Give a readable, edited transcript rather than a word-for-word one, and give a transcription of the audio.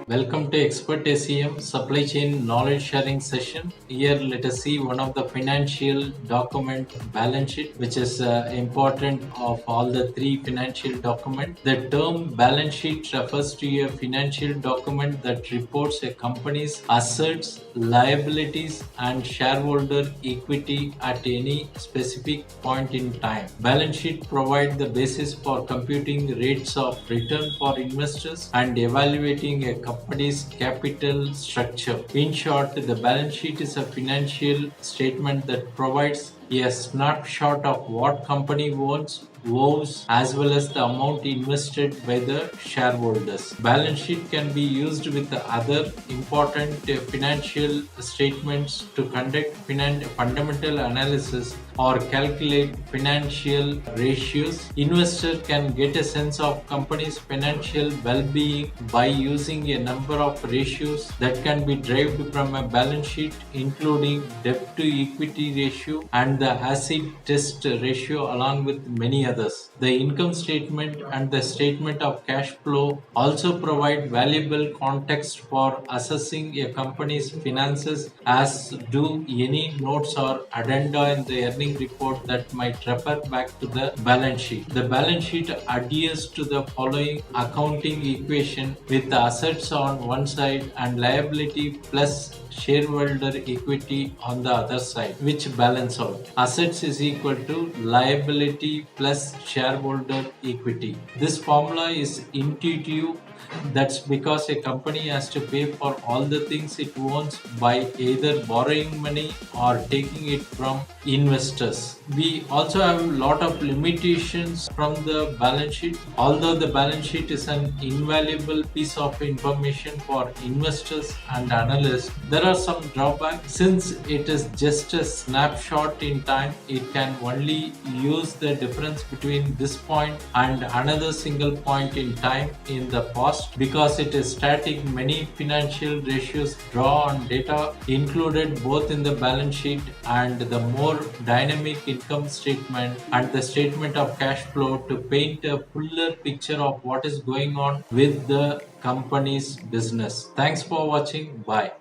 Welcome to Expert SEM Supply Chain Knowledge Sharing Session. Here, let us see one of the financial document balance sheet, which is important of all the three financial documents. The term balance sheet refers to a financial document that reports a company's assets, liabilities, and shareholder equity at any specific point in time. Balance sheet provide the basis for computing rates of return for investors and evaluating a company's capital structure. In short, the balance sheet is a financial statement that provides a snapshot of what company owns, owes, as well as the amount invested by the shareholders. Balance sheet can be used with the other important financial statements to conduct fundamental analysis or calculate financial ratios. Investor can get a sense of company's financial well-being by using a number of ratios that can be derived from a balance sheet, including debt to equity ratio and the acid test ratio, along with many others. The income statement and the statement of cash flow also provide valuable context for assessing a company's finances, as do any notes or addenda in the earnings report that might refer back to the balance sheet. The balance sheet adheres to the following accounting equation, with the assets on one side and liability plus shareholder equity on the other side, which balance out. Assets is equal to liability plus shareholder equity. This formula is intuitive. That's because a company has to pay for all the things it owns by either borrowing money or taking it from investors. We also have a lot of limitations from the balance sheet. Although the balance sheet is an invaluable piece of information for investors and analysts, there are some drawbacks. Since it is just a snapshot in time, it can only use the difference between this point and another single point in time in the past. Because it is static, many financial ratios draw on data included both in the balance sheet and the more dynamic income statement and the statement of cash flow to paint a fuller picture of what is going on with the company's business. Thanks for watching. Bye.